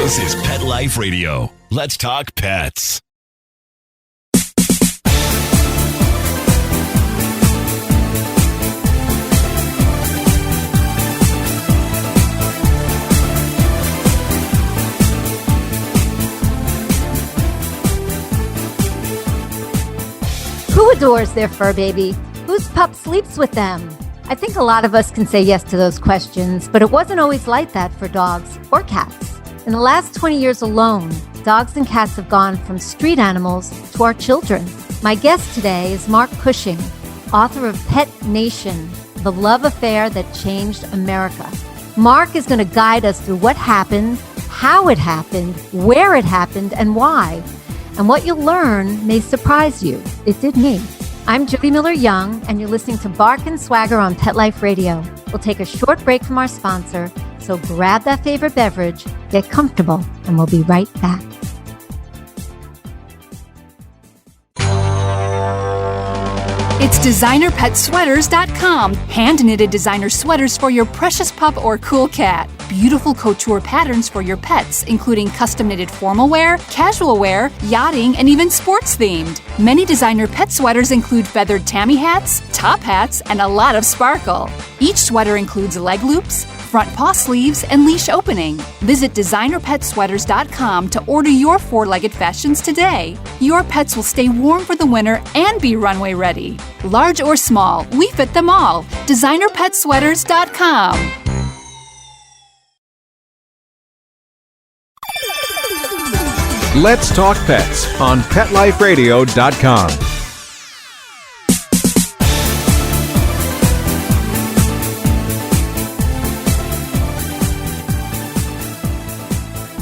This is Pet Life Radio. Let's talk pets. Who adores their fur baby? Whose pup sleeps with them? I think a lot of us can say yes to those questions, but it wasn't always like that for dogs or cats. In the last 20 years alone, dogs and cats have gone from street animals to our children. My guest today is Mark Cushing, author of Pet Nation, The Love Affair That Changed America. Mark is going to guide us through what happened, how it happened, where it happened, and why. And what you'll learn may surprise you. It did me. I'm Jody Miller-Young, and you're listening to Bark and Swagger on Pet Life Radio. We'll take a short break from our sponsor, so grab that favorite beverage, get comfortable, and we'll be right back. It's designerpetsweaters.com. Hand-knitted designer sweaters for your precious pup or cool cat. Beautiful couture patterns for your pets, including custom-knitted formal wear, casual wear, yachting, and even sports-themed. Many designer pet sweaters include feathered tammy hats, top hats, and a lot of sparkle. Each sweater includes leg loops, front paw sleeves, and leash opening. Visit designerpetsweaters.com to order your four-legged fashions today. Your pets will stay warm for the winter and be runway ready. Large or small, we fit them all. designerpetsweaters.com. Let's Talk Pets on PetLifeRadio.com.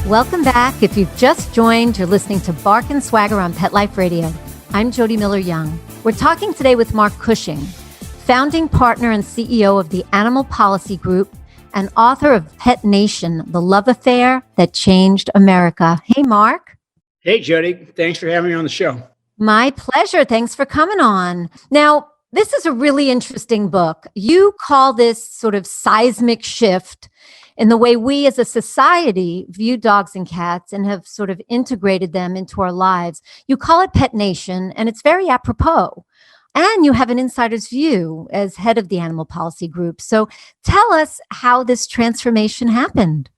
Welcome back. If you've just joined, you're listening to Bark and Swagger on Pet Life Radio. I'm Jody Miller-Young. We're talking today with Mark Cushing, founding partner and CEO of the Animal Policy Group and author of Pet Nation, The Love Affair That Changed America. Hey, Mark. Hey, Jody. Thanks for having me on the show. My pleasure. Thanks for coming on. Now, this is a really interesting book. You call this sort of seismic shift in the way we as a society view dogs and cats and have sort of integrated them into our lives. You call it Pet Nation, and it's very apropos. And you have an insider's view as head of the Animal Policy Group. So tell us how this transformation happened.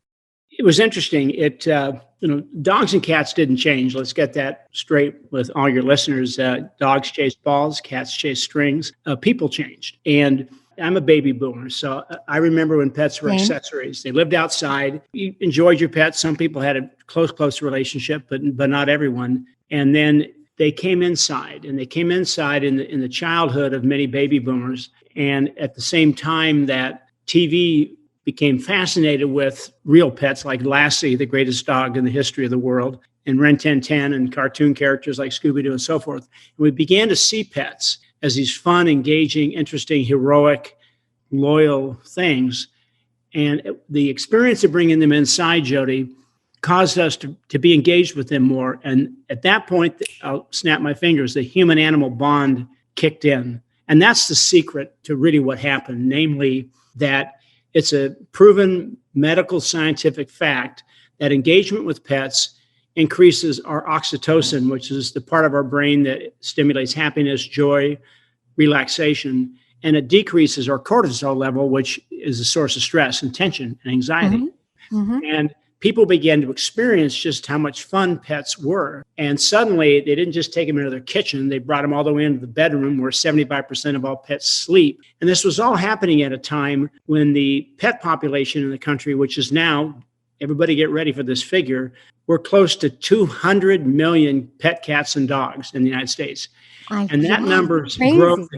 It was interesting. Dogs and cats didn't change. Let's get that straight with all your listeners. Dogs chased balls, cats chased strings. People changed. And I'm a baby boomer, so I remember when pets were accessories. They lived outside. You enjoyed your pets. Some people had a close relationship, but not everyone. And then they came inside, and they came inside in the childhood of many baby boomers. And at the same time that TV became fascinated with real pets like Lassie, the greatest dog in the history of the world, and Ren Tin Tin and cartoon characters like Scooby-Doo and so forth. And we began to see pets as these fun, engaging, interesting, heroic, loyal things. And the experience of bringing them inside, Jody, caused us to be engaged with them more. And at that point, I'll snap my fingers, the human-animal bond kicked in. And that's the secret to really what happened, namely that it's a proven medical scientific fact that engagement with pets increases our oxytocin, which is the part of our brain that stimulates happiness, joy, relaxation, and it decreases our cortisol level, which is a source of stress and tension and anxiety. Mm-hmm. Mm-hmm. And people began to experience just how much fun pets were. And suddenly, they didn't just take them into their kitchen, they brought them all the way into the bedroom where 75% of all pets sleep. And this was all happening at a time when the pet population in the country, which is now, everybody get ready for this figure, we're close to 200 million pet cats and dogs in the United States. And that number's growth,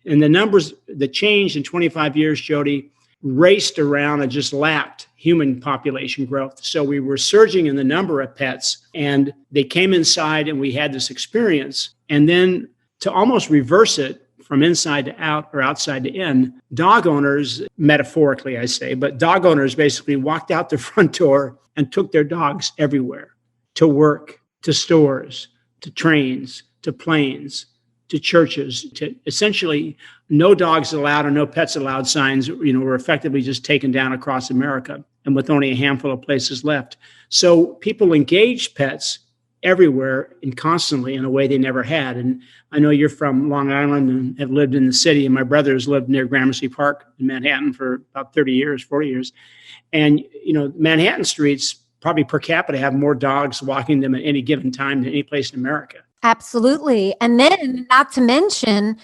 and the change in 25 years, Jody, raced around and just lapped human population growth. So we were surging in the number of pets, and they came inside and we had this experience. And then to almost reverse it from inside to out or outside to in, dog owners, metaphorically I say, but dog owners basically walked out the front door and took their dogs everywhere, to work, to stores, to trains, to planes, to churches, to essentially no dogs allowed or no pets allowed signs, were effectively just taken down across America. and with only a handful of places left. So people engage pets everywhere and constantly in a way they never had. And I know you're from Long Island and have lived in the city, and my brother has lived near Gramercy Park in Manhattan for about 30 years, 40 years. And, Manhattan streets probably per capita have more dogs walking them at any given time than any place in America. Absolutely. And then, not to mention,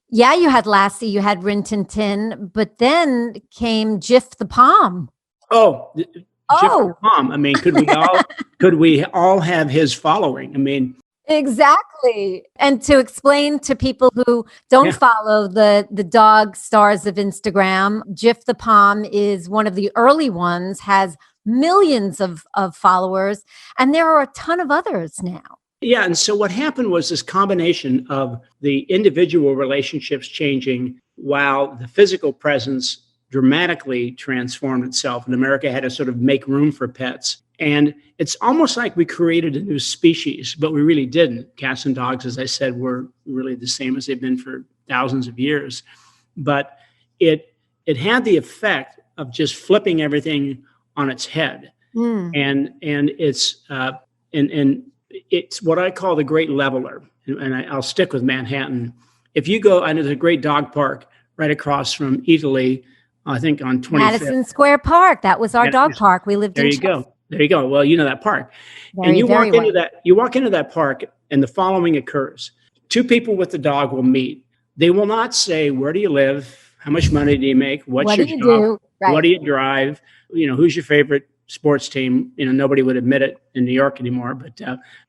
yeah, you had Lassie, you had Rin Tin Tin, but then came Jif the Palm. Oh, Jif the Palm. I mean, could we all have his following? I mean, exactly. And to explain to people who don't follow the dog stars of Instagram, Jif the Palm is one of the early ones, has millions of followers, and there are a ton of others now. Yeah. And so what happened was this combination of the individual relationships changing while the physical presence dramatically transformed itself. And America had to sort of make room for pets. And it's almost like we created a new species, but we really didn't. Cats and dogs, as I said, were really the same as they've been for thousands of years. But it had the effect of just flipping everything on its head. And it's what I call the great leveler. And I'll stick with Manhattan. If you go, I know there's a great dog park right across from Italy, I think on 25th. Madison Square Park. That was our dog park. We lived in Chelsea. There you go. Well, you know that park. And you walk into that park and the following occurs. Two people with the dog will meet. They will not say, where do you live? How much money do you make? What's your job? Do? Right. What do you drive? Who's your favorite sports team? Nobody would admit it in New York anymore, but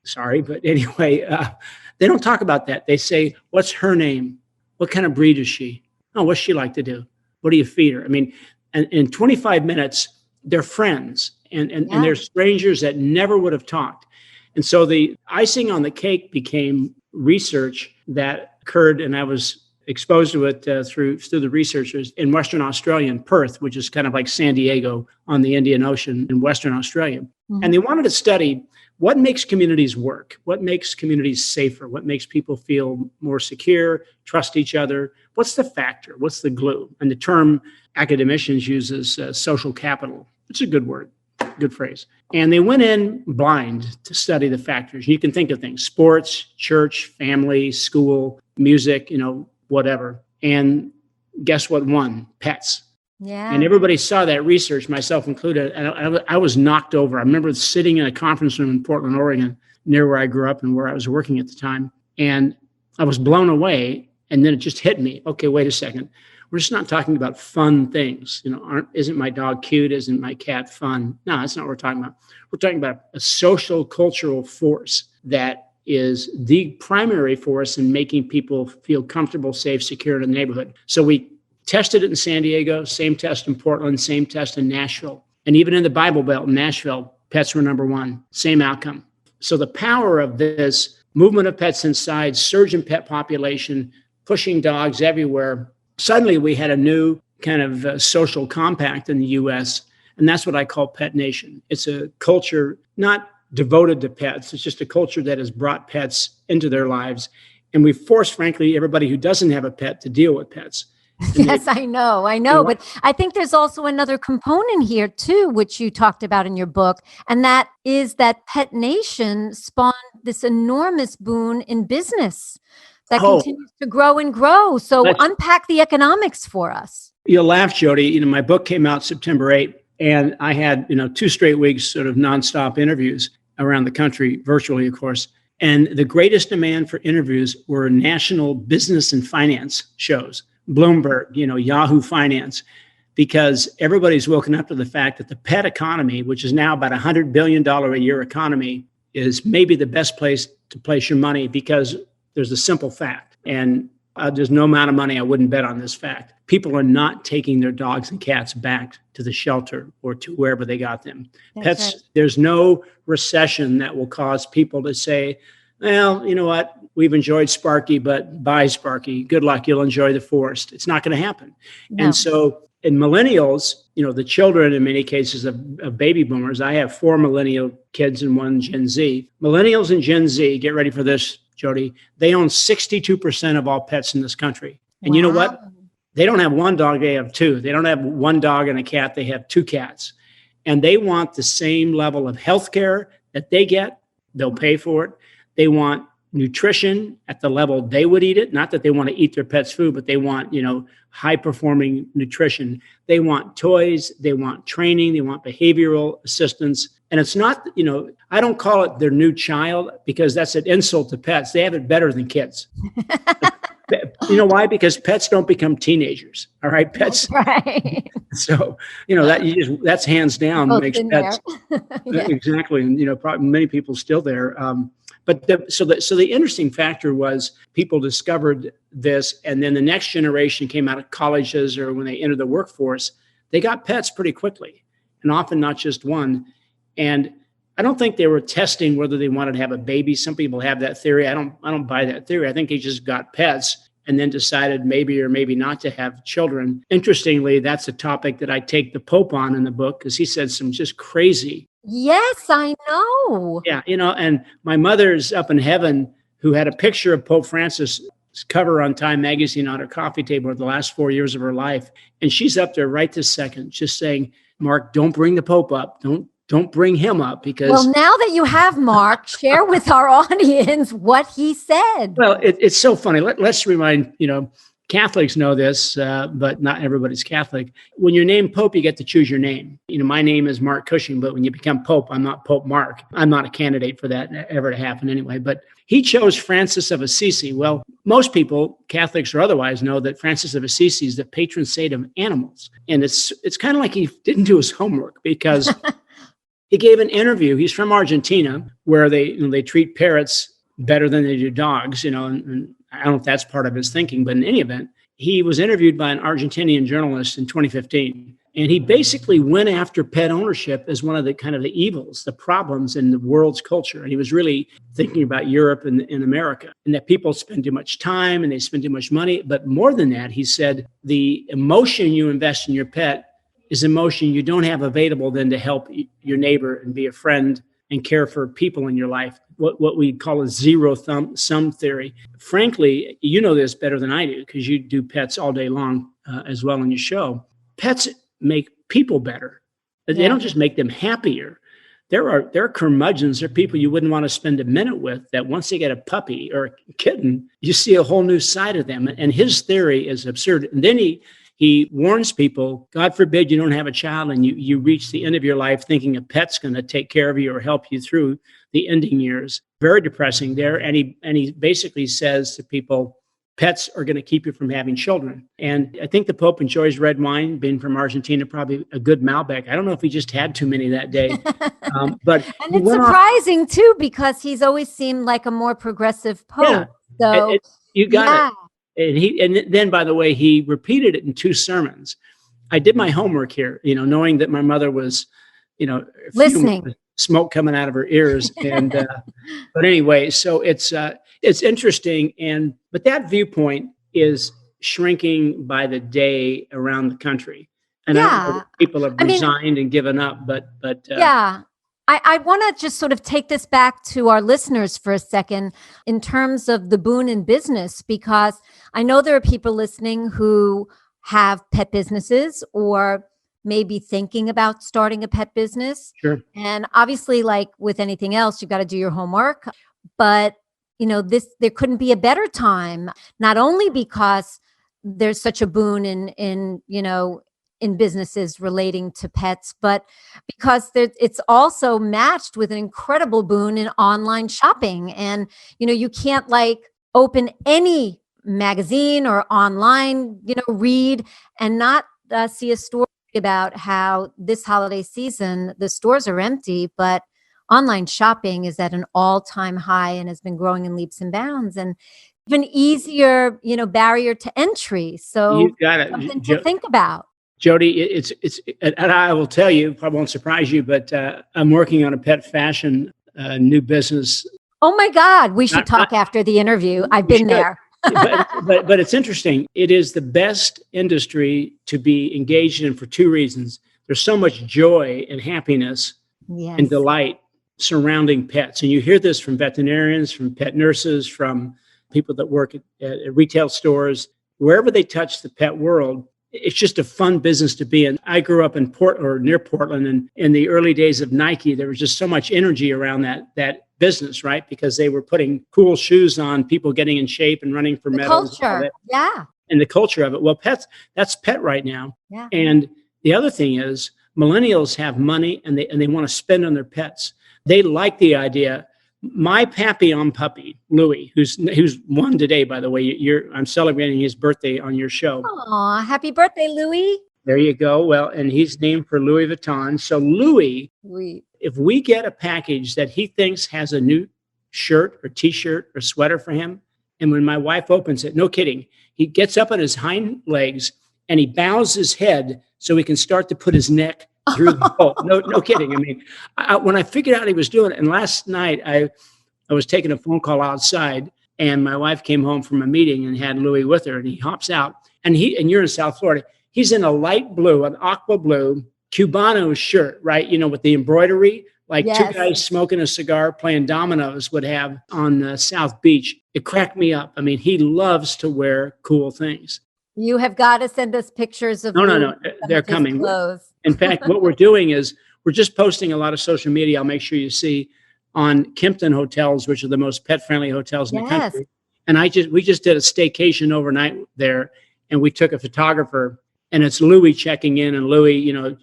sorry. But anyway, they don't talk about that. They say, what's her name? What kind of breed is she? Oh, what's she like to do? What do you feed her? I mean, and in 25 minutes, they're friends and they're strangers that never would have talked. And so the icing on the cake became research that occurred, and I was exposed to it through the researchers in Western Australia, in Perth, which is kind of like San Diego on the Indian Ocean in Western Australia. Mm-hmm. And they wanted to study what makes communities work, what makes communities safer, what makes people feel more secure, trust each other. What's the factor? What's the glue? And the term academicians use is social capital. It's a good word, good phrase. And they went in blind to study the factors. You can think of things: sports, church, family, school, music, whatever. And guess what won? Pets. Yeah. And everybody saw that research, myself included. And I was knocked over. I remember sitting in a conference room in Portland, Oregon, near where I grew up and where I was working at the time. And I was blown away. And then it just hit me. Okay, wait a second. We're just not talking about fun things. Isn't my dog cute? Isn't my cat fun? No, that's not what we're talking about. We're talking about a social, cultural force that is the primary force in making people feel comfortable, safe, secure in the neighborhood. So we tested it in San Diego, same test in Portland, same test in Nashville. And even in the Bible Belt in Nashville, pets were number one, same outcome. So the power of this movement of pets inside, surge in pet population, pushing dogs everywhere. Suddenly we had a new kind of social compact in the U.S., and that's what I call Pet Nation. It's a culture not devoted to pets. It's just a culture that has brought pets into their lives. And we force, frankly, everybody who doesn't have a pet to deal with pets. Yes, I know. But I think there's also another component here too, which you talked about in your book. And that is that Pet Nation spawned this enormous boon in business that continues to grow and grow. So unpack the economics for us. You'll laugh, Jody. My book came out September 8th, and I had, 2 straight weeks sort of nonstop interviews around the country, virtually, of course. And the greatest demand for interviews were national business and finance shows, Bloomberg, Yahoo Finance, because everybody's woken up to the fact that the pet economy, which is now about $100 billion a year economy, is maybe the best place to place your money, because there's a simple fact, and there's no amount of money I wouldn't bet on this fact. People are not taking their dogs and cats back to the shelter or to wherever they got them. That's pets, right. There's no recession that will cause people to say, well, you know what? We've enjoyed Sparky, but bye, Sparky. Good luck. You'll enjoy the forest. It's not going to happen. No. And so in millennials, the children in many cases of baby boomers, I have 4 millennial kids and 1 Gen Z. Millennials and Gen Z, get ready for this, Jody, they own 62% of all pets in this country. And You know what? They don't have 1 dog, they have 2. They don't have 1 dog and a cat, they have 2 cats. and they want the same level of health care that they get. They'll pay for it. They want nutrition at the level they would eat it. Not that they want to eat their pet's food, but they want, high performing nutrition. They want toys. They want training. They want behavioral assistance. And it's not, I don't call it their new child because that's an insult to pets. They have it better than kids. You know why? Because pets don't become teenagers. All right. Pets. Right. So, that's hands down makes pets. Yeah. Exactly. And, probably many people still there. But the interesting factor was people discovered this, and then the next generation came out of colleges or when they entered the workforce, they got pets pretty quickly, and often not just one. And I don't think they were testing whether they wanted to have a baby. Some people have that theory. I don't buy that theory. I think they just got pets and then decided maybe or maybe not to have children. Interestingly, that's a topic that I take the Pope on in the book because he said some just crazy. Yes, I know. Yeah, and my mother's up in heaven who had a picture of Pope Francis' cover on Time magazine on her coffee table for the last 4 years of her life. And she's up there right this second just saying, Mark, don't bring the Pope up. Don't bring him up because... Well, now that you have Mark, share with our audience what he said. Well, it's so funny. Let's remind, Catholics know this, but not everybody's Catholic. When you're named Pope, you get to choose your name. My name is Mark Cushing, but when you become Pope, I'm not Pope Mark. I'm not a candidate for that ever to happen anyway. But he chose Francis of Assisi. Well, most people, Catholics or otherwise, know that Francis of Assisi is the patron saint of animals. And it's kind of like he didn't do his homework because he gave an interview. He's from Argentina, where they treat parrots better than they do dogs, and I don't know if that's part of his thinking, but in any event, he was interviewed by an Argentinian journalist in 2015. And he basically went after pet ownership as one of the kind of the evils, the problems in the world's culture. And he was really thinking about Europe and America, and that people spend too much time and they spend too much money. But more than that, he said, the emotion you invest in your pet is emotion you don't have available then to help your neighbor and be a friend and care for people in your life. What we call a zero-sum theory. Frankly, you know this better than I do because you do pets all day long as well in your show. Pets make people better. They don't just make them happier. There are curmudgeons, there are people you wouldn't want to spend a minute with that once they get a puppy or a kitten, you see a whole new side of them. And his theory is absurd. And then he warns people, God forbid you don't have a child and you reach the end of your life thinking a pet's going to take care of you or help you through the ending years. Very depressing there. And he basically says to people, pets are going to keep you from having children. And I think the Pope enjoys red wine, being from Argentina, probably a good Malbec. I don't know if he just had too many that day. But and it's surprising too, because he's always seemed like a more progressive Pope. Yeah, so you got it. And then, by the way, he repeated it in 2 sermons. I did my homework here, knowing that my mother was, listening, smoke coming out of her ears. And but anyway, so it's interesting. But that viewpoint is shrinking by the day around the country. And I don't know if people have resigned and given up, but I want to just sort of take this back to our listeners for a second in terms of the boon in business, because I know there are people listening who have pet businesses or maybe thinking about starting a pet business. Sure. And obviously, like with anything else, you've got to do your homework. But, there couldn't be a better time, not only because there's such a boon in businesses relating to pets, but because it's also matched with an incredible boon in online shopping. And, you can't open any magazine or online, read and not see a story about how this holiday season, the stores are empty, but online shopping is at an all-time high and has been growing in leaps and bounds, and even easier, barrier to entry. So you've got something to think about. Jody, it's and I will tell you, probably won't surprise you, but I'm working on a pet fashion new business. Oh my God, we should talk after the interview. I've been there. but it's interesting. It is the best industry to be engaged in for 2 reasons. There's so much joy and happiness and delight surrounding pets. And you hear this from veterinarians, from pet nurses, from people that work at retail stores. Wherever they touch the pet world, it's just a fun business to be in. I grew up in near Portland, and in the early days of Nike, there was just so much energy around that business, right? Because they were putting cool shoes on, people getting in shape and running for The medals. culture. Yeah. And the culture of it. Well, that's pet right now. Yeah. And the other thing is millennials have money and they want to spend on their pets. They like the idea. My Papillon puppy, Louis, who's one today, by the way. I'm celebrating his birthday on your show. Aw, happy birthday, Louis. There you go. Well, and he's named for Louis Vuitton. So Louis, if we get a package that he thinks has a new shirt or T-shirt or sweater for him, and when my wife opens it, no kidding, he gets up on his hind legs and he bows his head so he can start to put his neck through the hole. No kidding. I mean, when I figured out he was doing it, and last night I was taking a phone call outside, and my wife came home from a meeting and had Louis with her, and he hops out, and you're in South Florida. He's in a light blue, an aqua blue Cubano shirt, right? You know, with the embroidery, like Yes. two guys smoking a cigar, playing dominoes would have on the South Beach. It cracked me up. I mean, he loves to wear cool things. You have got to send us pictures of No. They're coming. Clothes. In fact, what we're doing is we're just posting a lot of social media. I'll make sure you see on Kimpton hotels, which are the most pet-friendly hotels in the Yes. country. And we just did a staycation overnight there, and we took a photographer, and it's Louis checking in, and Louis, you know,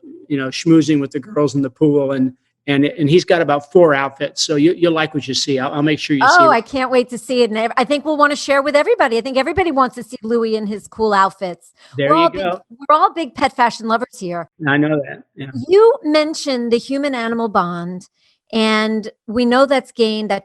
schmoozing with the girls in the pool, and he's got about 4 outfits. So you'll like what you see. I'll make sure you see. Oh, I can't wait to see it. And I think we'll want to share with everybody. I think everybody wants to see Louis in his cool outfits. There you go. We're all big pet fashion lovers here. I know that. Yeah. You mentioned the human-animal bond, and we know that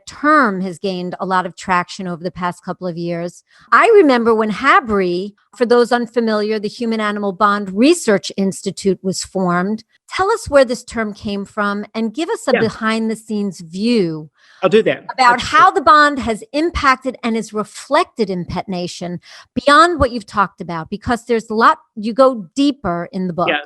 term has gained a lot of traction over the past couple of years. I remember when HABRI, for those unfamiliar, the Human Animal Bond Research Institute was formed. Tell us where this term came from and give us a behind-the-scenes view. I'll do that. About how the bond has impacted and is reflected in Pet Nation beyond what you've talked about, because there's a lot, you go deeper in the book. Yeah.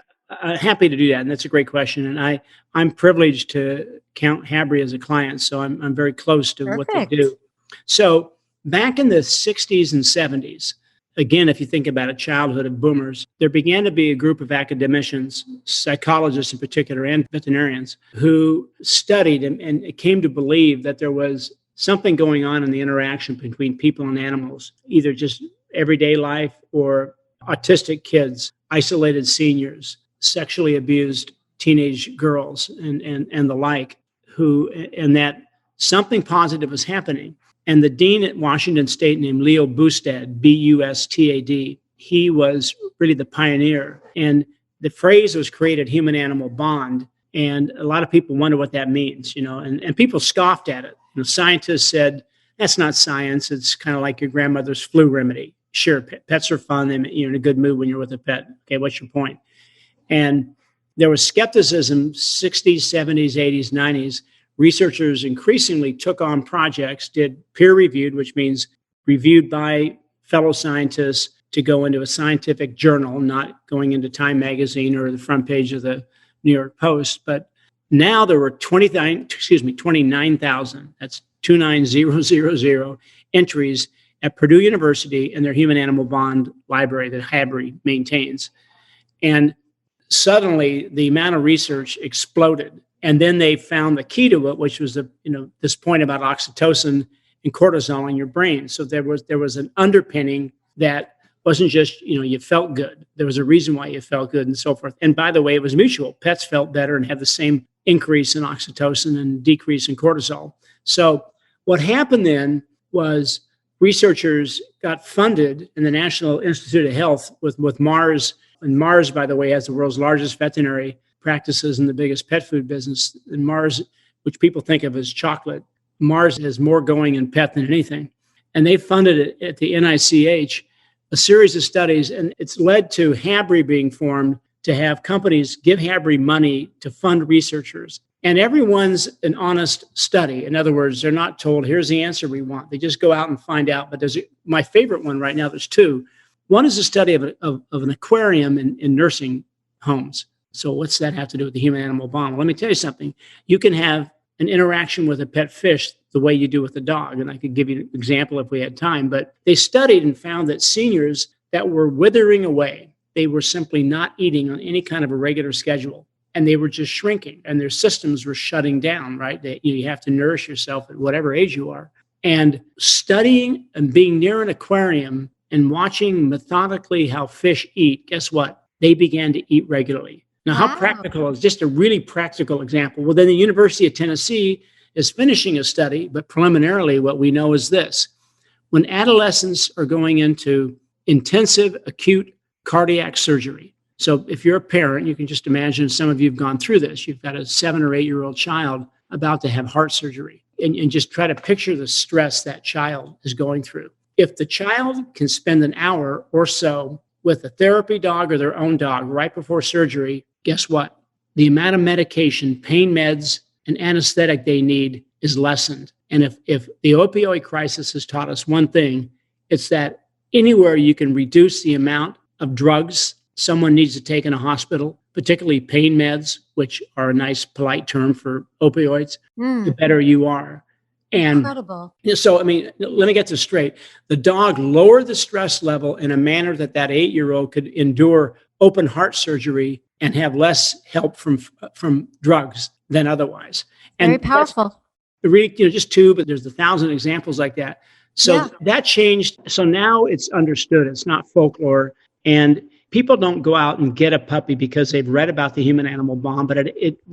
Happy to do that, and that's a great question. And I'm privileged to count HABRI as a client, so I'm very close to what they do. So back in the 60s and 70s, again, if you think about a childhood of boomers, there began to be a group of academicians, psychologists in particular, and veterinarians who studied and came to believe that there was something going on in the interaction between people and animals, either just everyday life or autistic kids, isolated seniors, sexually abused teenage girls, and the like, and that something positive was happening. And the dean at Washington State named Leo Bustad, Bustad, he was really the pioneer. And the phrase was created, human-animal bond. And a lot of people wonder what that means, and people scoffed at it. Scientists said, that's not science. It's kind of like your grandmother's flu remedy. Sure, pets are fun. You're in a good mood when you're with a pet. Okay, what's your point? And there was skepticism, 60s, 70s, 80s, 90s. Researchers increasingly took on projects, did peer-reviewed, which means reviewed by fellow scientists to go into a scientific journal, not going into Time magazine or the front page of the New York Post. But now there were 29,000, that's 29000 entries at Purdue University in their human-animal bond library that HABRI maintains. And suddenly the amount of research exploded. And then they found the key to it, which was this point about oxytocin and cortisol in your brain. So there was an underpinning that wasn't just, you felt good. There was a reason why you felt good and so forth. And by the way, it was mutual. Pets felt better and had the same increase in oxytocin and decrease in cortisol. So what happened then was researchers got funded in the National Institute of Health with Mars. And Mars, by the way, has the world's largest veterinary practices in the biggest pet food business. And Mars, which people think of as chocolate, Mars has more going in pet than anything. And they funded it at the NICH, a series of studies, and it's led to HABRI being formed to have companies give HABRI money to fund researchers. And everyone's an honest study. In other words, they're not told, here's the answer we want. They just go out and find out. But my favorite one right now, there's two. One is a study of an aquarium in nursing homes. So what's that have to do with the human-animal bond? Well, let me tell you something. You can have an interaction with a pet fish the way you do with a dog. And I could give you an example if we had time. But they studied and found that seniors that were withering away, they were simply not eating on any kind of a regular schedule. And they were just shrinking and their systems were shutting down, right? You have to nourish yourself at whatever age you are. And studying and being near an aquarium and watching methodically how fish eat, guess what? They began to eat regularly. Now, how practical is just a really practical example? Well, then the University of Tennessee is finishing a study, but preliminarily what we know is this. When adolescents are going into intensive acute cardiac surgery, so if you're a parent, you can just imagine some of you have gone through this. You've got a 7 or 8-year-old child about to have heart surgery, and just try to picture the stress that child is going through. If the child can spend an hour or so with a therapy dog or their own dog right before surgery, guess what? The amount of medication, pain meds, and anesthetic they need is lessened. And if the opioid crisis has taught us one thing, it's that anywhere you can reduce the amount of drugs someone needs to take in a hospital, particularly pain meds, which are a nice polite term for opioids, the better you are. And incredible. So, I mean, let me get this straight. The dog lowered the stress level in a manner that 8-year-old could endure open heart surgery and have less help from drugs than otherwise. And very powerful. Really, just two, but there's 1,000 examples like that. So that changed. So now it's understood. It's not folklore. And people don't go out and get a puppy because they've read about the human-animal bond. But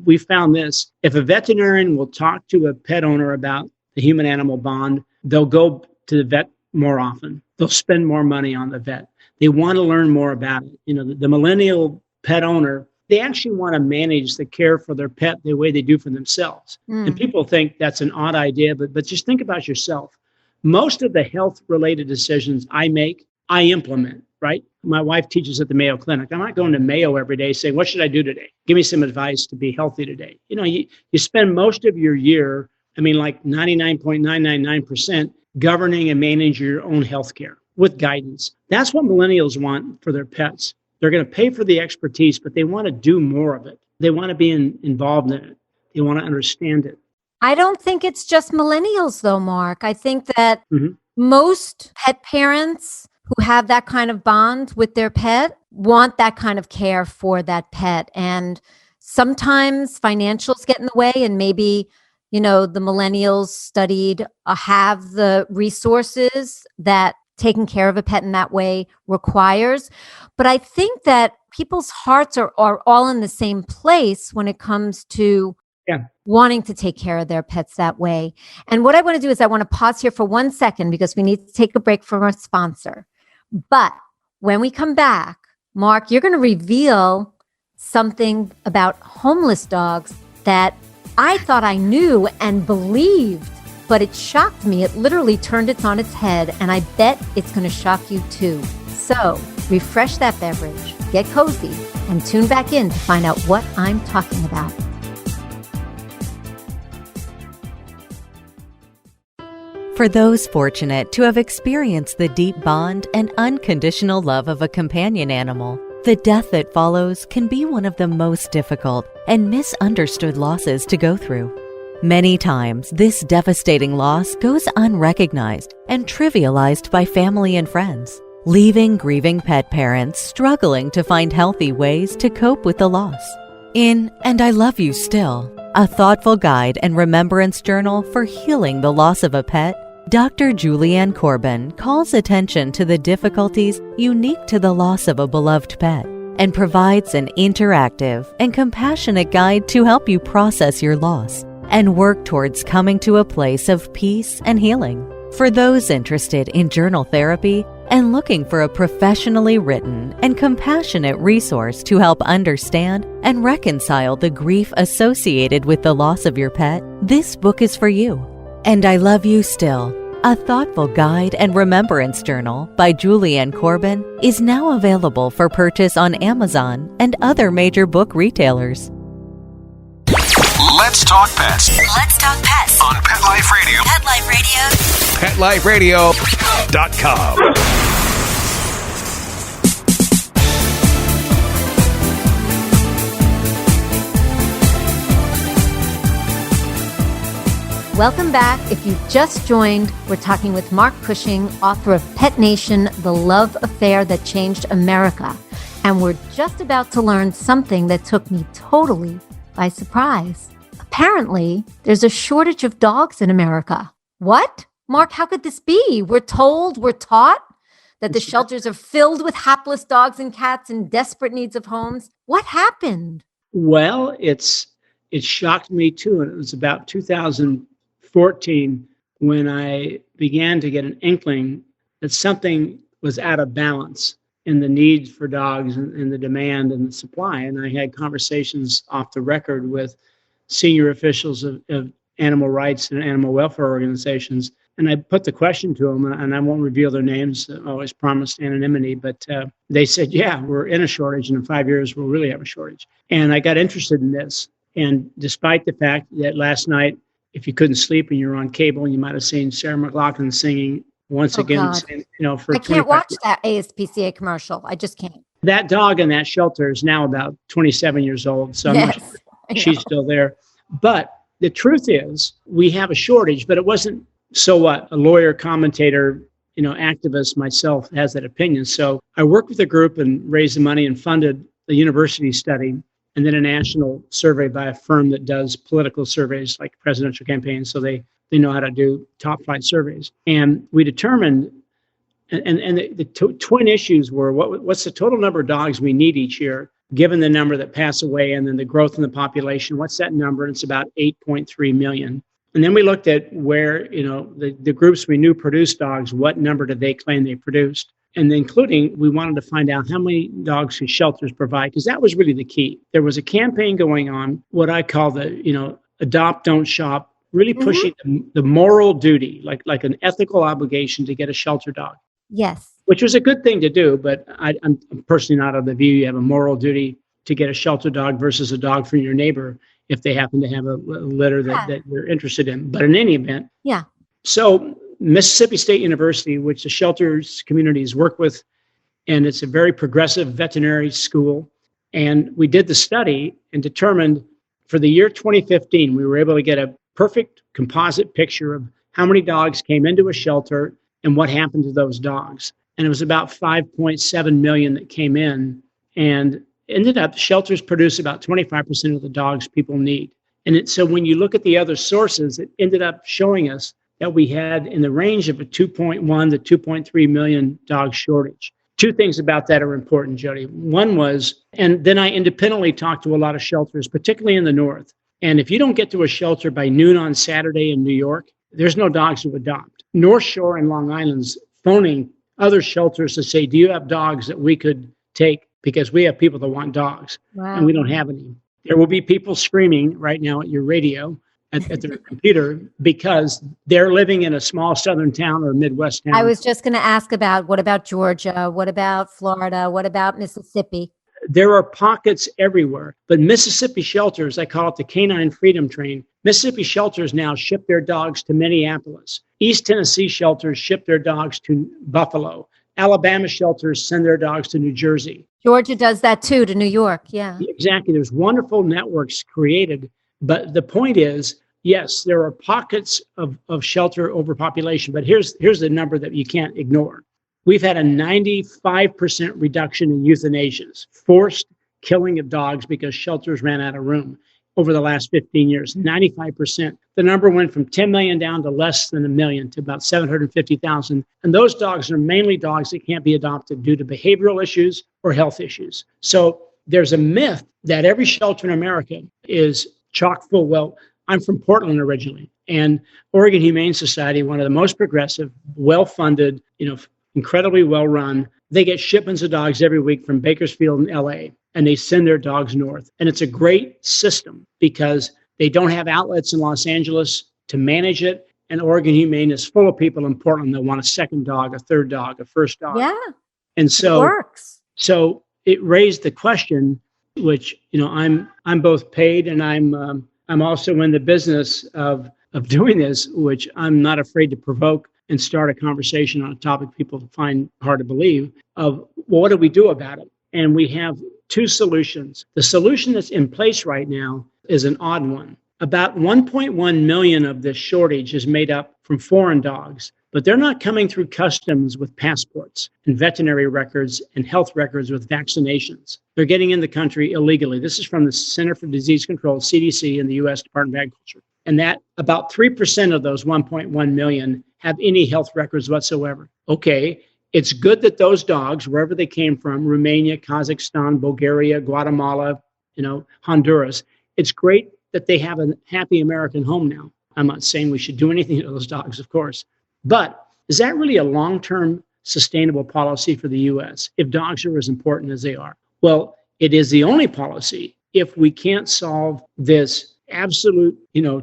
we found this. If a veterinarian will talk to a pet owner about the human-animal bond, they'll go to the vet more often. They'll spend more money on the vet. They want to learn more about it. The millennial pet owner, they actually want to manage the care for their pet the way they do for themselves. And people think that's an odd idea, but just think about yourself. Most of the health-related decisions I make, I implement, right? My wife teaches at the Mayo Clinic. I'm not going to Mayo every day saying, what should I do today? Give me some advice to be healthy today. You spend most of your year, like 99.999%, governing and managing your own healthcare with guidance. That's what millennials want for their pets. They're going to pay for the expertise, but they want to do more of it. They want to be involved in it. They want to understand it. I don't think it's just millennials, though, Mark. I think that most pet parents who have that kind of bond with their pet want that kind of care for that pet. And sometimes financials get in the way, and maybe, the millennials studied have the resources that taking care of a pet in that way requires. But I think that people's hearts are all in the same place when it comes to wanting to take care of their pets that way. And what I want to do is I want to pause here for 1 second because we need to take a break from our sponsor. But when we come back, Mark, you're going to reveal something about homeless dogs that I thought I knew and believed, but it shocked me. It literally turned it on its head, and I bet it's going to shock you too. So refresh that beverage, get cozy, and tune back in to find out what I'm talking about. For those fortunate to have experienced the deep bond and unconditional love of a companion animal, the death that follows can be one of the most difficult and misunderstood losses to go through. Many times, this devastating loss goes unrecognized and trivialized by family and friends, leaving grieving pet parents struggling to find healthy ways to cope with the loss. In And I Love You Still, a thoughtful guide and remembrance journal for healing the loss of a pet, Dr. Julianne Corbin calls attention to the difficulties unique to the loss of a beloved pet and provides an interactive and compassionate guide to help you process your loss and work towards coming to a place of peace and healing. For those interested in journal therapy and looking for a professionally written and compassionate resource to help understand and reconcile the grief associated with the loss of your pet, this book is for you. And I Love You Still, a thoughtful guide and remembrance journal by Julianne Corbin, is now available for purchase on Amazon and other major book retailers. Let's talk pets. Let's talk pets On Pet Life Radio. Pet Life Radio. PetLifeRadio.com. Welcome back. If you've just joined, we're talking with Mark Cushing, author of Pet Nation, The Love Affair That Changed America. And we're just about to learn something that took me totally by surprise. Apparently, there's a shortage of dogs in America. What? Mark, how could this be? We're taught that the shelters are filled with hapless dogs and cats in desperate needs of homes. What happened? Well, it shocked me too. And it was about 2014 when I began to get an inkling that something was out of balance in the need for dogs and the demand and the supply. And I had conversations off the record with senior officials of animal rights and animal welfare organizations. And I put the question to them, and I won't reveal their names. I always promised anonymity, but they said, yeah, we're in a shortage, and in 5 years, we'll really have a shortage. And I got interested in this. And despite the fact that last night, if you couldn't sleep and you're on cable, you might have seen Sarah McLachlan singing once again, saying, for I can't watch that ASPCA commercial. I just can't. That dog in that shelter is now about 27 years old, so yes, I'm not sure she's still there. But the truth is, we have a shortage, but it wasn't, so what? A lawyer, commentator, activist, myself has that opinion. So I worked with a group and raised the money and funded a university study and then a national survey by a firm that does political surveys like presidential campaigns. So they know how to do top flight surveys. And we determined, and the twin issues were what's the total number of dogs we need each year, given the number that pass away and then the growth in the population. What's that number? It's about 8.3 million. And then we looked at where, the groups we knew produced dogs, what number did they claim they produced? And including, we wanted to find out how many dogs can shelters provide, because that was really the key. There was a campaign going on, what I call the, adopt, don't shop, really pushing the moral duty, like an ethical obligation to get a shelter dog. Yes. Which was a good thing to do, but I'm personally not of the view you have a moral duty to get a shelter dog versus a dog for your neighbor if they happen to have a litter that you're interested in. But in any event, so Mississippi State University, which the shelters communities work with, and it's a very progressive veterinary school. And we did the study and determined for the year 2015, we were able to get a perfect composite picture of how many dogs came into a shelter and what happened to those dogs. And it was about 5.7 million that came in, and ended up shelters produce about 25% of the dogs people need. And so when you look at the other sources, it ended up showing us that we had in the range of a 2.1 to 2.3 million dog shortage. Two things about that are important, Jody. One was, and then I independently talked to a lot of shelters, particularly in the North. And if you don't get to a shelter by noon on Saturday in New York, there's no dogs to adopt. North Shore and Long Island's phoning other shelters to say, do you have dogs that we could take? Because we have people that want dogs, and we don't have any. There will be people screaming right now at your radio, at their computer, because they're living in a small southern town or Midwest town. I was just going to ask what about Georgia? What about Florida? What about Mississippi? There are pockets everywhere, but Mississippi shelters, I call it the Canine Freedom Train. Mississippi shelters now ship their dogs to Minneapolis. East Tennessee shelters ship their dogs to Buffalo. Alabama shelters send their dogs to New Jersey. Georgia does that too, to New York. Yeah. Exactly. There's wonderful networks created. But the point is, yes, there are pockets of shelter overpopulation, but here's the number that you can't ignore. We've had a 95% reduction in euthanasias, forced killing of dogs because shelters ran out of room over the last 15 years, 95%. The number went from 10 million down to less than 1 million, to about 750,000. And those dogs are mainly dogs that can't be adopted due to behavioral issues or health issues. So there's a myth that every shelter in America is chock full. Well, I'm from Portland originally, and Oregon Humane Society, one of the most progressive, well-funded, incredibly well-run. They get shipments of dogs every week from Bakersfield and LA, and they send their dogs north. And it's a great system because they don't have outlets in Los Angeles to manage it. And Oregon Humane is full of people in Portland that want a second dog, a third dog, a first dog. Yeah. And so it works. So it raised the question, which, I'm both paid and I'm also in the business of doing this, which I'm not afraid to provoke and start a conversation on a topic people find hard to believe, of, well, what do we do about it? And we have two solutions. The solution that's in place right now is an odd one. About 1.1 million of this shortage is made up from foreign dogs. but they're not coming through customs with passports and veterinary records and health records with vaccinations. They're getting in the country illegally. This is from the Center for Disease Control, CDC, in the U.S. Department of Agriculture. And that about 3% of those 1.1 million have any health records whatsoever. Okay, it's good that those dogs, wherever they came from, Romania, Kazakhstan, Bulgaria, Guatemala, Honduras, it's great that they have a happy American home now. I'm not saying we should do anything to those dogs, of course. But is that really a long-term sustainable policy for the U.S. if dogs are as important as they are? Well, it is the only policy if we can't solve this absolute,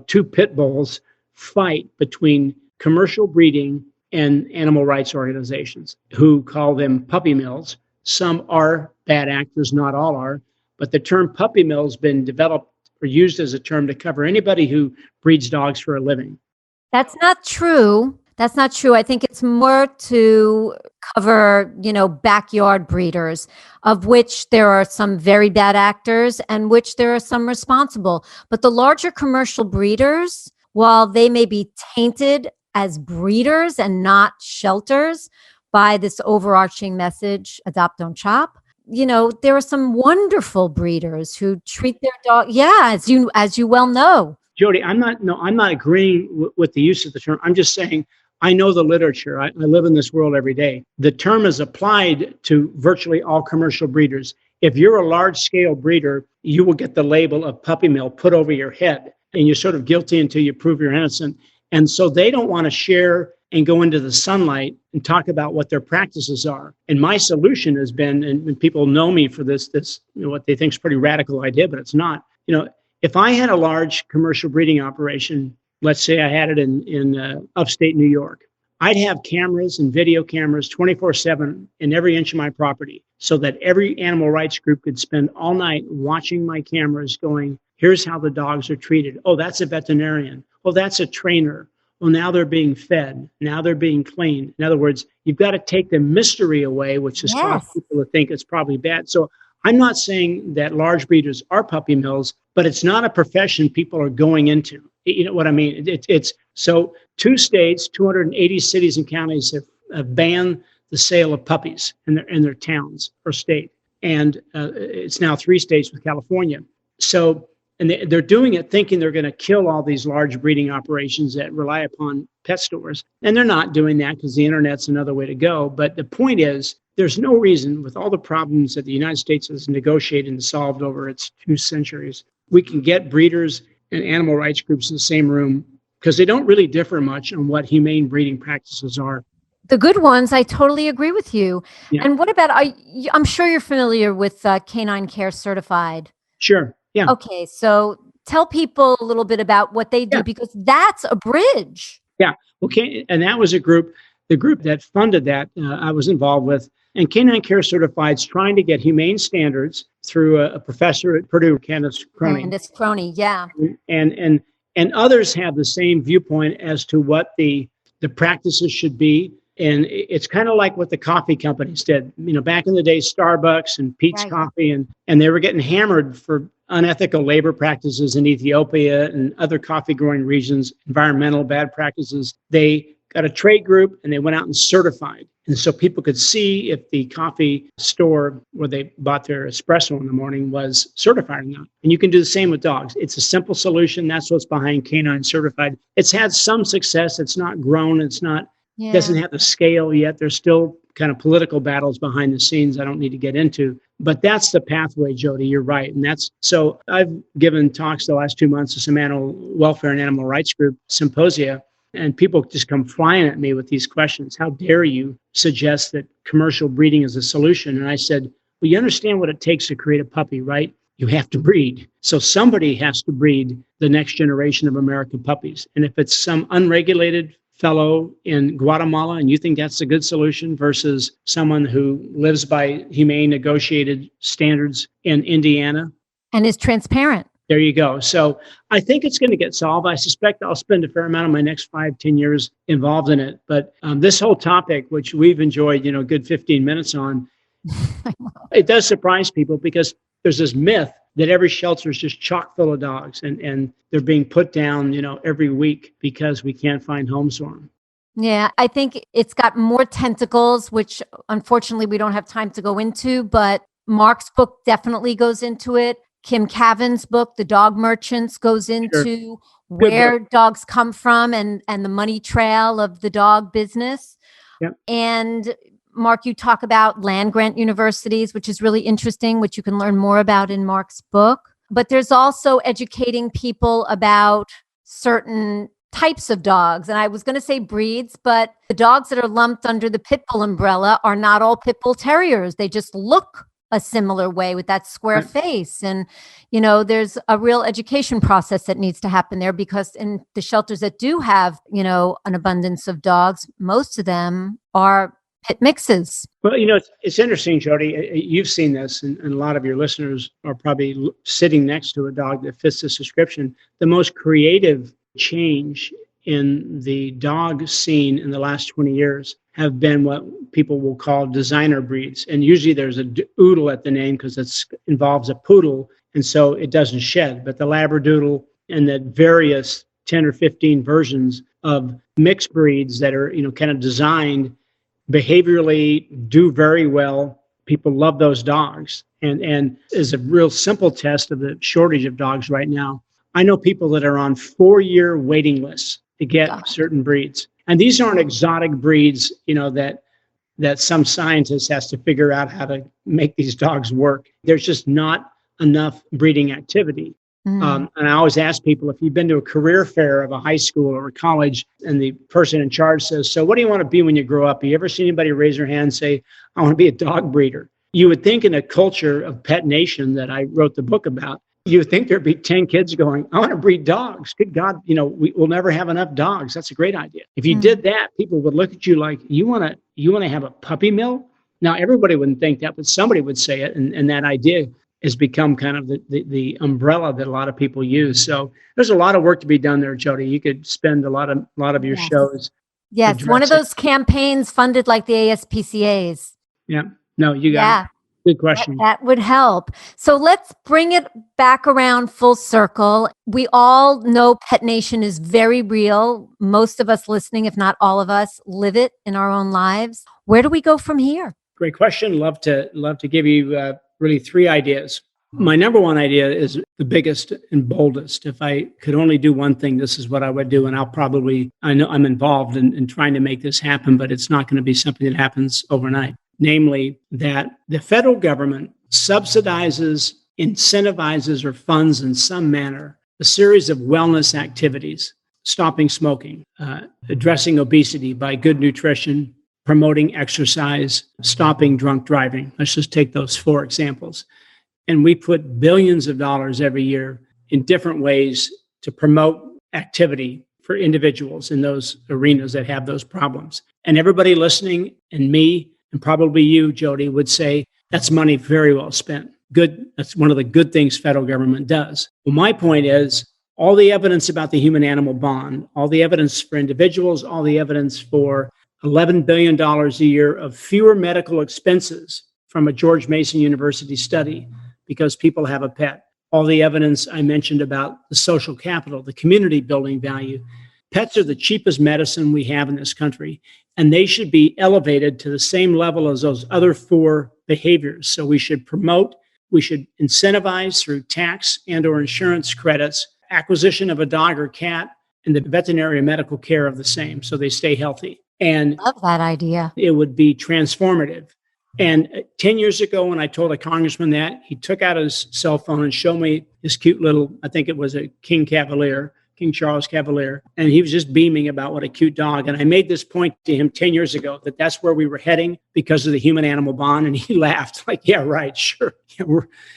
two pit bulls fight between commercial breeding and animal rights organizations who call them puppy mills. Some are bad actors, not all are. But the term puppy mill has been developed or used as a term to cover anybody who breeds dogs for a living. That's not true. That's not true. I think it's more to cover, backyard breeders, of which there are some very bad actors and which there are some responsible. But the larger commercial breeders, while they may be tainted as breeders and not shelters by this overarching message, adopt, don't chop, there are some wonderful breeders who treat their dog. Yeah, as you well know. Jody, I'm not agreeing with the use of the term. I'm just saying I know the literature. I live in this world every day. The term is applied to virtually all commercial breeders. If you're a large-scale breeder, you will get the label of puppy mill put over your head, and you're sort of guilty until you prove you're innocent. And so they don't want to share and go into the sunlight and talk about what their practices are. And my solution has been, and people know me for this, what they think is a pretty radical idea, but it's not. If I had a large commercial breeding operation, let's say I had it in upstate New York, I'd have cameras and video cameras 24/7 in every inch of my property so that every animal rights group could spend all night watching my cameras going, here's how the dogs are treated. Oh, that's a veterinarian. Oh, that's a trainer. Well, now they're being fed. Now they're being cleaned. In other words, you've got to take the mystery away, which has caused people to think it's probably bad. So I'm not saying that large breeders are puppy mills, but it's not a profession people are going into. You know what I mean? It's so 2 states, 280 cities and counties have banned the sale of puppies in their towns or state. And it's now 3 states with California. So, and they're doing it thinking they're going to kill all these large breeding operations that rely upon pet stores. And they're not doing that because the internet's another way to go. But the point is, there's no reason, with all the problems that the United States has negotiated and solved over its 2 centuries, we can get breeders and animal rights groups in the same room because they don't really differ much on what humane breeding practices are. The good ones, I totally agree with you. Yeah. And what about, I'm sure you're familiar with Canine Care Certified. Sure. Yeah. Okay. So tell people a little bit about what they do, because that's a bridge. Yeah. Okay. And that was the group that funded that I was involved with. And Canine Care Certified is trying to get humane standards through a professor at Purdue, Candace Crony. Candace Crony, yeah. And others have the same viewpoint as to what the practices should be. And it's kind of like what the coffee companies did. Back in the day, Starbucks and Peet's Coffee, and they were getting hammered for unethical labor practices in Ethiopia and other coffee growing regions, environmental bad practices. They got a trade group and they went out and certified. And so people could see if the coffee store where they bought their espresso in the morning was certified or not. And you can do the same with dogs. It's a simple solution. That's what's behind Canine Certified. It's had some success. It's not grown. It's not, doesn't have the scale yet. There's still kind of political battles behind the scenes I don't need to get into. But that's the pathway, Jody. You're right. And so I've given talks the last 2 months to some animal welfare and animal rights group symposia. And people just come flying at me with these questions. How dare you suggest that commercial breeding is a solution? And I said, well, you understand what it takes to create a puppy, right? You have to breed. So somebody has to breed the next generation of American puppies. And if it's some unregulated fellow in Guatemala and you think that's a good solution versus someone who lives by humane negotiated standards in Indiana. And is transparent. There you go. So I think it's going to get solved. I suspect I'll spend a fair amount of my next 5-10 years involved in it. But this whole topic, which we've enjoyed, good 15 minutes on, it does surprise people because there's this myth that every shelter is just chock full of dogs and they're being put down, every week because we can't find homes for them. Yeah, I think it's got more tentacles, which unfortunately we don't have time to go into, but Mark's book definitely goes into it. Kim Cavan's book, The Dog Merchants, goes into where dogs come from and the money trail of the dog business. Yep. And Mark, you talk about land grant universities, which is really interesting, which you can learn more about in Mark's book. But there's also educating people about certain types of dogs. And I was going to say breeds, but the dogs that are lumped under the pit bull umbrella are not all pit bull terriers. They just look a similar way with that square face. And, there's a real education process that needs to happen there, because in the shelters that do have, an abundance of dogs, most of them are pit mixes. Well, it's interesting, Jody. You've seen this, and a lot of your listeners are probably sitting next to a dog that fits this description. The most creative change in the dog scene in the last 20 years have been what people will call designer breeds. And usually there's a oodle at the name because it involves a poodle, and so it doesn't shed. But the Labradoodle and the various 10 or 15 versions of mixed breeds that are, kind of designed behaviorally, do very well. People love those dogs. And as a real simple test of the shortage of dogs right now, I know people that are on 4-year waiting lists to get certain breeds. And these aren't exotic breeds, that some scientist has to figure out how to make these dogs work. There's just not enough breeding activity. And I always ask people, if you've been to a career fair of a high school or a college, and the person in charge says, "So what do you want to be when you grow up?" Have you ever seen anybody raise their hand and say, "I want to be a dog breeder"? You would think in a culture of Pet Nation that I wrote the book about, you would think there'd be 10 kids going, "I want to breed dogs." Good God, we'll never have enough dogs. That's a great idea. If you did that, people would look at you like, you want to have a puppy mill? Now, everybody wouldn't think that, but somebody would say it. And that idea has become kind of the umbrella that a lot of people use. So there's a lot of work to be done there, Jody. You could spend a lot of your shows. Yes, one of those campaigns funded like the ASPCA's. Yeah, no, you got it. Good question. That would help. So let's bring it back around full circle. We all know Pet Nation is very real. Most of us listening, if not all of us, live it in our own lives. Where do we go from here? Great question. Love to give you really 3 ideas. My number one idea is the biggest and boldest. If I could only do one thing, this is what I would do. And I know I'm involved in trying to make this happen, but it's not going to be something that happens overnight. Namely, that the federal government subsidizes, incentivizes, or funds in some manner a series of wellness activities: stopping smoking, addressing obesity by good nutrition, promoting exercise, stopping drunk driving. Let's just take those 4 examples. And we put billions of dollars every year in different ways to promote activity for individuals in those arenas that have those problems. And everybody listening, and me, and probably you, Jody, would say that's money very well spent. Good. That's one of the good things federal government does. Well, my point is, all the evidence about the human-animal bond, all the evidence for individuals, all the evidence for $11 billion a year of fewer medical expenses from a George Mason University study because people have a pet. All the evidence I mentioned about the social capital, the community building value. Pets are the cheapest medicine we have in this country, and they should be elevated to the same level as those other 4 behaviors. So we should promote, we should incentivize through tax and or insurance credits, acquisition of a dog or cat, and the veterinary medical care of the same so they stay healthy. And love that idea. It would be transformative. And 10 years ago, when I told a congressman that, he took out his cell phone and showed me his cute little, I think it was a King Charles Cavalier. And he was just beaming about what a cute dog. And I made this point to him 10 years ago that that's where we were heading because of the human-animal bond. And he laughed like, yeah, right, sure. Yeah,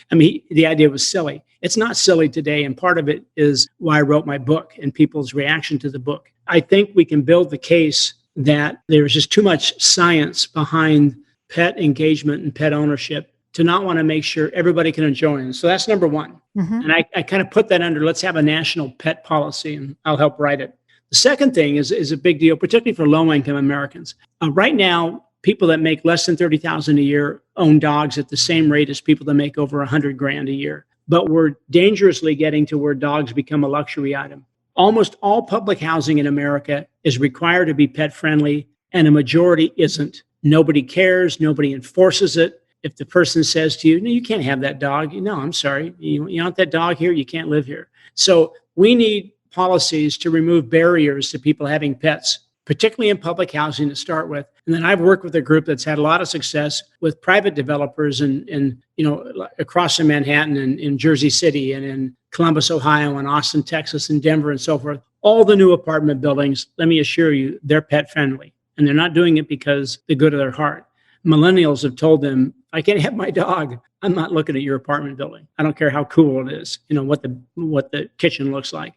the idea was silly. It's not silly today. And part of it is why I wrote my book and people's reaction to the book. I think we can build the case that there's just too much science behind pet engagement and pet ownership to not want to make sure everybody can enjoy it. So that's number 1. And I kind of put that under, let's have a national pet policy, and I'll help write it. The second thing is a big deal, particularly for low-income Americans. Right now, people that make less than $30,000 a year own dogs at the same rate as people that make over $100,000 a year. But we're dangerously getting to where dogs become a luxury item. Almost all public housing in America is required to be pet friendly, and a majority isn't. Nobody cares. Nobody enforces it. If the person says to you, no, you can't have that dog. No, I'm sorry. You want that dog here? You can't live here. So we need policies to remove barriers to people having pets, particularly in public housing to start with. And then I've worked with a group that's had a lot of success with private developers and across in Manhattan and in Jersey City and in Columbus, Ohio, and Austin, Texas, and Denver, and so forth. All the new apartment buildings, let me assure you, they're pet friendly. And they're not doing it because the good of their heart. Millennials have told them, I can't have my dog. I'm not looking at your apartment building. I don't care how cool it is, what the kitchen looks like.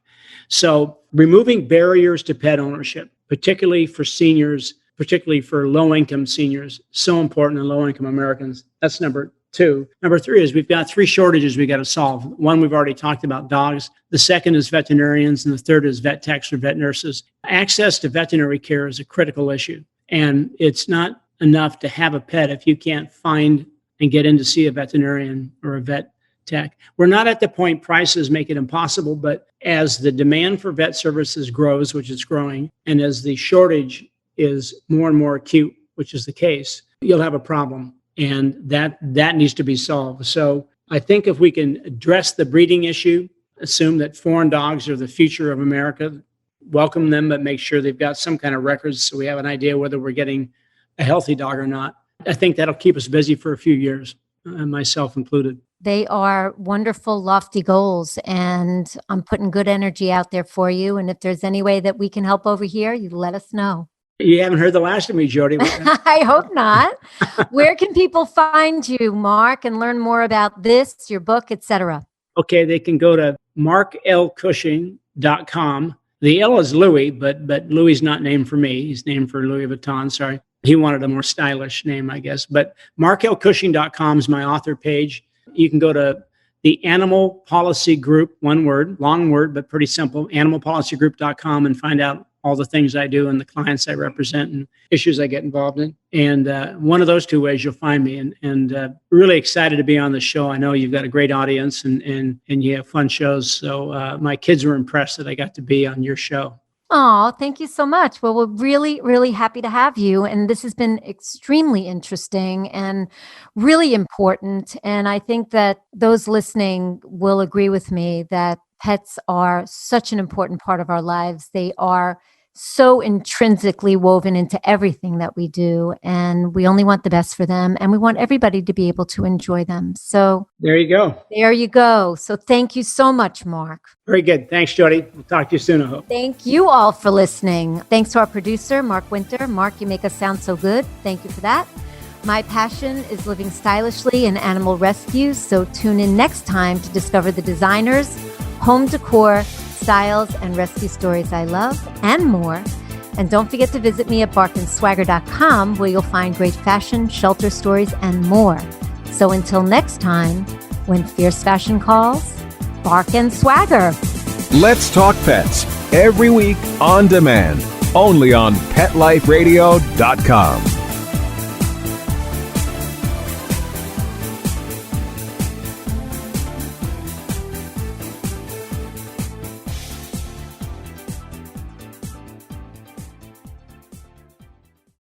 So removing barriers to pet ownership, particularly for seniors, particularly for low-income seniors, so important in low-income Americans. That's number 2. Number 3 is we've got 3 shortages we got to solve. One, we've already talked about, dogs. The second is veterinarians, and the third is vet techs or vet nurses. Access to veterinary care is a critical issue, and it's not enough to have a pet if you can't find and get in to see a veterinarian or a vet tech. We're not at the point prices make it impossible, but as the demand for vet services grows, which is growing, and as the shortage is more and more acute, which is the case, you'll have a problem. And that needs to be solved. So I think if we can address the breeding issue, assume that foreign dogs are the future of America, welcome them, but make sure they've got some kind of records so we have an idea whether we're getting a healthy dog or not. I think that'll keep us busy for a few years, myself included. They are wonderful, lofty goals, and I'm putting good energy out there for you. And if there's any way that we can help over here, you let us know. You haven't heard the last of me, Jody. I hope not. Where can people find you, Mark, and learn more about this, your book, etc.? Okay, they can go to marklcushing.com. The L is Louis, but Louis not named for me. He's named for Louis Vuitton, sorry. He wanted a more stylish name, I guess. But marklcushing.com is my author page. You can go to the Animal Policy Group, one word, long word, but pretty simple, animalpolicygroup.com, and find out all the things I do and the clients I represent and issues I get involved in. And one of those 2 ways you'll find me. And really excited to be on the show. I know you've got a great audience and you have fun shows. So my kids were impressed that I got to be on your show. Oh, thank you so much. Well, we're really, really happy to have you. And this has been extremely interesting and really important. And I think that those listening will agree with me that pets are such an important part of our lives. They are so intrinsically woven into everything that we do. And we only want the best for them. And we want everybody to be able to enjoy them. So there you go. There you go. So thank you so much, Mark. Very good. Thanks, Jody. We'll talk to you soon, I hope. Thank you all for listening. Thanks to our producer, Mark Winter. Mark, you make us sound so good. Thank you for that. My passion is living stylishly in animal rescue. So tune in next time to discover the designers, home decor, styles, and rescue stories I love, and more. And don't forget to visit me at barkandswagger.com, where you'll find great fashion, shelter stories, and more. So until next time, when fierce fashion calls, bark and swagger. Let's Talk Pets, every week on demand, only on PetLifeRadio.com.